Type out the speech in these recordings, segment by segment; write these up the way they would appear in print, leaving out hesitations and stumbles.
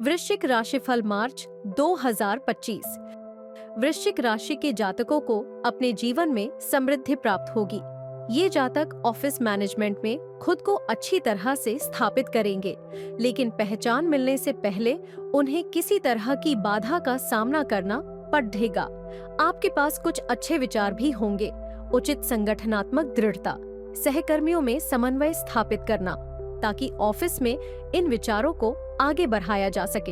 वृश्चिक राशिफल मार्च 2025। वृश्चिक राशि के जातकों को अपने जीवन में समृद्धि प्राप्त होगी। ये जातक ऑफिस मैनेजमेंट में खुद को अच्छी तरह से स्थापित करेंगे, लेकिन पहचान मिलने से पहले उन्हें किसी तरह की बाधा का सामना करना पड़ेगा। आपके पास कुछ अच्छे विचार भी होंगे। उचित संगठनात्मक दृढ़ता, सहकर्मियों में समन्वय स्थापित करना, ताकि ऑफिस में इन विचारों को आगे बढ़ाया जा सके।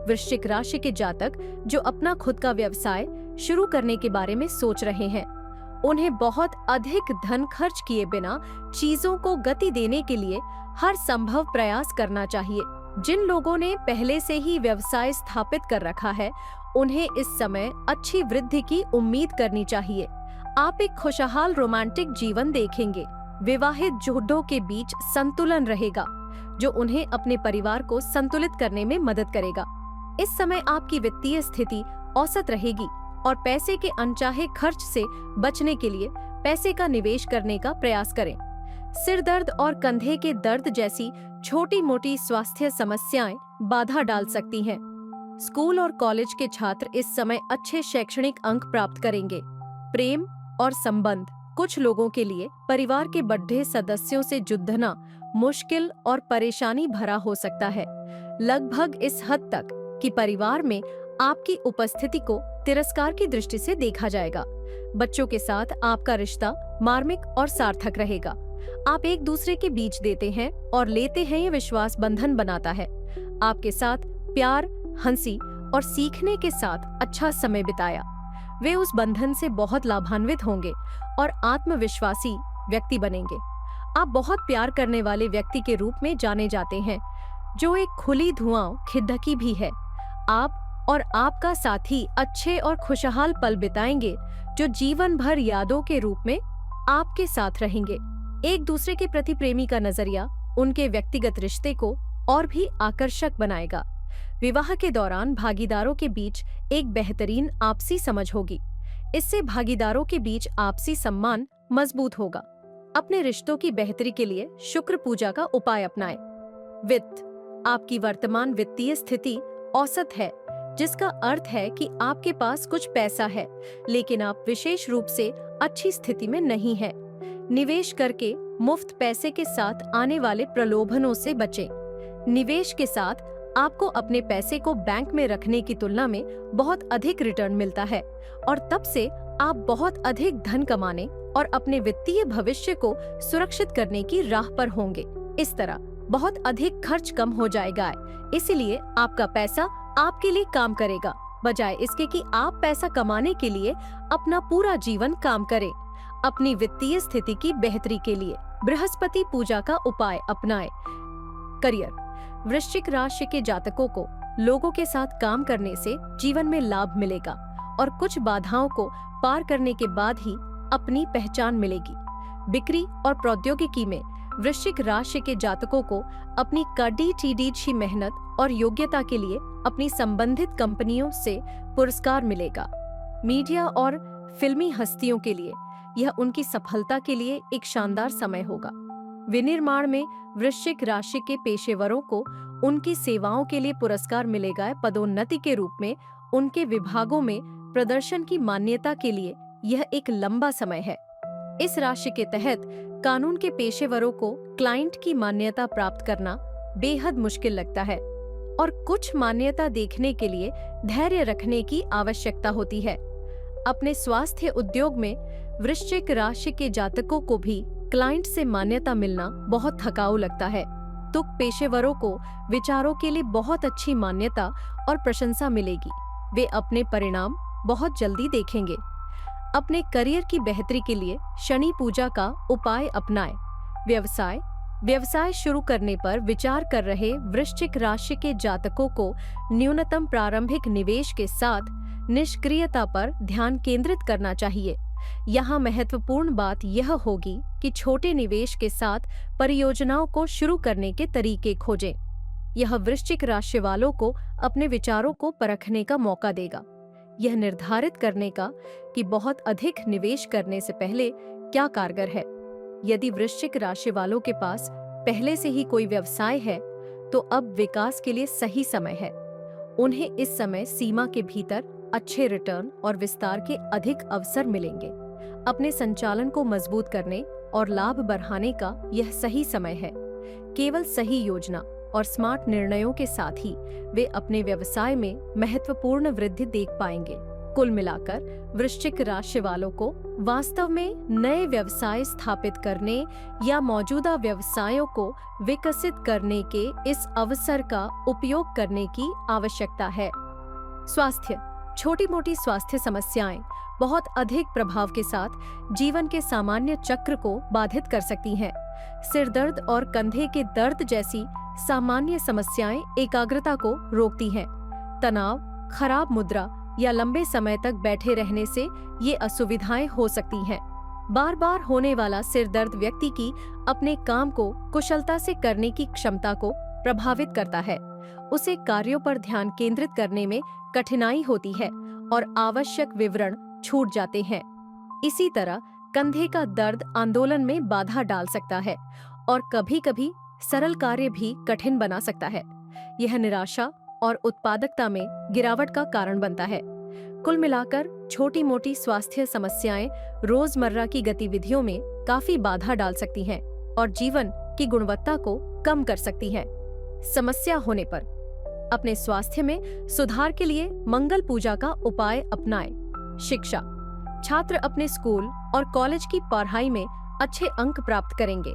वृश्चिक राशि के जातक जो अपना खुद का व्यवसाय शुरू करने के बारे में सोच रहे हैं, उन्हें बहुत अधिक धन खर्च किए बिना चीजों को गति देने के लिए हर संभव प्रयास करना चाहिए। जिन लोगों ने पहले से ही व्यवसाय स्थापित कर रखा है, उन्हें इस समय अच्छी वृद्धि की उम्मीद करनी चाहिए। आप एक खुशहाल रोमांटिक जीवन देखेंगे। विवाहित जोड़ों के बीच संतुलन रहेगा, जो उन्हें अपने परिवार को संतुलित करने में मदद करेगा। इस समय आपकी वित्तीय स्थिति औसत रहेगी और पैसे के अनचाहे खर्च से बचने के लिए पैसे का निवेश करने का प्रयास करें। सिर दर्द और कंधे के दर्द जैसी छोटी-मोटी स्वास्थ्य समस्याएं बाधा डाल सकती हैं। स्कूल और कॉलेज के छात्र इस समय अच्छे शैक्षणिक अंक प्राप्त करेंगे। प्रेम और संबंध, कुछ लोगों के लिए परिवार के बढ़ते सदस्यों से जुड़ना मुश्किल और परेशानी भरा हो सकता है, लगभग इस हद तक कि परिवार में आपकी उपस्थिति को तिरस्कार की दृष्टि से देखा जाएगा। बच्चों के साथ आपका रिश्ता मार्मिक और सार्थक रहेगा। आप एक दूसरे के बीच देते हैं और लेते हैं, ये विश्वास बंधन बनाता है। आपके साथ प्यार, हंसी और सीखने के साथ अच्छा समय बिताया। वे उस बंधन से बहुत लाभान्वित होंगे और आत्मविश्वासी व्यक्ति बनेंगे। आप बहुत प्यार करने वाले व्यक्ति के रूप में जाने जाते हैं, जो एक खुली धुआं खिड़की भी है। आप और आपका साथी अच्छे और खुशहाल पल बिताएंगे, जो जीवन भर यादों के रूप में आपके साथ रहेंगे। एक दूसरे के प्रति प्रेमी का नजरिया उनके व्यक्तिगत रिश्ते को और भी आकर्षक बनाएगा। विवाह के दौरान भागीदारों के बीच एक बेहतरीन आपसी समझ होगी। इससे भागीदारों के बीच आपसी सम्मान मजबूत होगा। अपने रिश्तों की बेहतरी के लिए शुक्र पूजा का उपाय अपनाएं। वित्त, आपकी वर्तमान वित्तीय स्थिति औसत है, जिसका अर्थ है कि आपके पास कुछ पैसा है, लेकिन आप विशेष रूप से अच्छी स्थिति में नहीं हैं। निवेश करके मुफ्त पैसे के साथ आने वाले प्रलोभनों से बचें। निवेश के साथ आपको अपने पैसे को बैंक में रखने की तुलना में बहुत अधिक रिटर्न मिलता है और तब से आप बहुत अधिक धन कमाने और अपने वित्तीय भविष्य को सुरक्षित करने की राह पर होंगे। इस तरह बहुत अधिक खर्च कम हो जाएगा, इसलिए आपका पैसा आपके लिए काम करेगा, बजाय इसके कि आप पैसा कमाने के लिए अपना पूरा जीवन काम करें। अपनी वित्तीय स्थिति की बेहतरी के लिए बृहस्पति पूजा का उपाय अपनाएं। करियर, वृश्चिक राशि के जातकों को लोगों के साथ काम करने से जीवन में लाभ मिलेगा और कुछ बाधाओं को पार करने के बाद ही अपनी पहचान मिलेगी। बिक्री और प्रौद्योगिकी में वृश्चिक राशि के जातकों को अपनी कड़ी टीढ़ी मेहनत और योग्यता के लिए अपनी संबंधित कंपनियों से पुरस्कार मिलेगा। मीडिया और फिल्मी हस्तियों के लिए यह उनकी सफलता के लिए एक शानदार समय होगा। विनिर्माण में वृश्चिक राशि के पेशेवरों को उनकी सेवाओं के लिए पुरस्कार मिलेगा। पदोन्नति के रूप में उनके विभागों में प्रदर्शन की मान्यता के लिए यह एक लंबा समय है। इस राशि के तहत कानून के पेशेवरों को क्लाइंट की मान्यता प्राप्त करना बेहद मुश्किल लगता है और कुछ मान्यता देखने के लिए धैर्य रखने की आवश्यकता होती है। अपने स्वास्थ्य उद्योग में वृश्चिक राशि के जातकों को भी क्लाइंट से मान्यता मिलना बहुत थकाऊ लगता है, तो पेशेवरों को विचारों के लिए बहुत अच्छी मान्यता और प्रशंसा मिलेगी। वे अपने परिणाम बहुत जल्दी देखेंगे। अपने करियर की बेहतरी के लिए शनि पूजा का उपाय अपनाएं। व्यवसाय शुरू करने पर विचार कर रहे वृश्चिक राशि के जातकों को न्यूनतम प्रारंभिक निवेश के साथ निष्क्रियता पर ध्यान केंद्रित करना चाहिए। यहाँ महत्वपूर्ण बात यह होगी कि छोटे निवेश के साथ परियोजनाओं को शुरू करने के तरीके खोजें। यह वृश्चिक राशि वालों को अपने विचारों को परखने का मौका देगा। यह निर्धारित करने का कि बहुत अधिक निवेश करने से पहले क्या कारगर है। यदि वृश्चिक राशि वालों के पास पहले से ही कोई व्यवसाय है, तो अब विकास के लिए सही समय है। उन्हें इस समय सीमा के भीतर अच्छे रिटर्न और विस्तार के अधिक अवसर मिलेंगे। अपने संचालन को मजबूत करने और लाभ बढ़ाने का यह सही समय है। केवल सही योजना और स्मार्ट निर्णयों के साथ ही वे अपने व्यवसाय में महत्वपूर्ण वृद्धि देख पाएंगे। कुल मिलाकर वृश्चिक राशि वालों को वास्तव में नए व्यवसाय स्थापित करने या मौजूदा व्यवसायों को विकसित करने के इस अवसर का उपयोग करने की आवश्यकता है। स्वास्थ्य। छोटी मोटी स्वास्थ्य समस्याएं बहुत अधिक प्रभाव के साथ जीवन के सामान्य चक्र को बाधित कर सकती हैं। सिर दर्द और कंधे के दर्द जैसी सामान्य समस्याएं एकाग्रता को रोकती हैं। तनाव, खराब मुद्रा या लंबे समय तक बैठे रहने से ये असुविधाएं हो सकती हैं। बार बार होने वाला सिर दर्द व्यक्ति की अपने काम को कुशलता से करने की क्षमता को प्रभावित करता है। उसे कार्यों पर ध्यान केंद्रित करने में कठिनाई होती है और आवश्यक विवरण छूट जाते हैं। इसी तरह कंधे का दर्द आंदोलन में बाधा डाल सकता है और कभी-कभी सरल कार्य भी कठिन बना सकता है। यह निराशा और उत्पादकता में गिरावट का कारण बनता है। कुल मिलाकर छोटी मोटी स्वास्थ्य समस्याएं रोजमर्रा की गतिविधियों में काफी बाधा डाल सकती हैं और जीवन की गुणवत्ता को कम कर सकती हैं। समस्या होने पर अपने स्वास्थ्य में सुधार के लिए मंगल पूजा का उपाय अपनाएं। शिक्षा। छात्र अपने स्कूल और कॉलेज की पढ़ाई में अच्छे अंक प्राप्त करेंगे।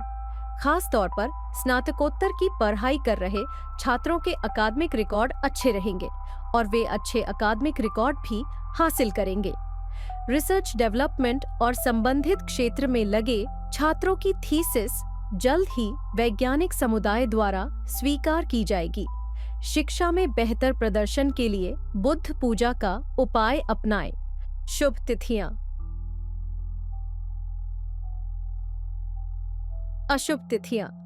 खास तौर पर स्नातकोत्तर की पढ़ाई कर रहे छात्रों के अकादमिक रिकॉर्ड अच्छे रहेंगे और वे अच्छे अकादमिक रिकॉर्ड भी हासिल करेंगे। रिसर्च डेवलपमेंट और संबंधित क्षेत्र में लगे छात्रों की थीसिस जल्द ही वैज्ञानिक समुदाय द्वारा स्वीकार की जाएगी। शिक्षा में बेहतर प्रदर्शन के लिए बुद्ध पूजा का उपाय अपनाएं। शुभ तिथियां। अशुभ तिथियां।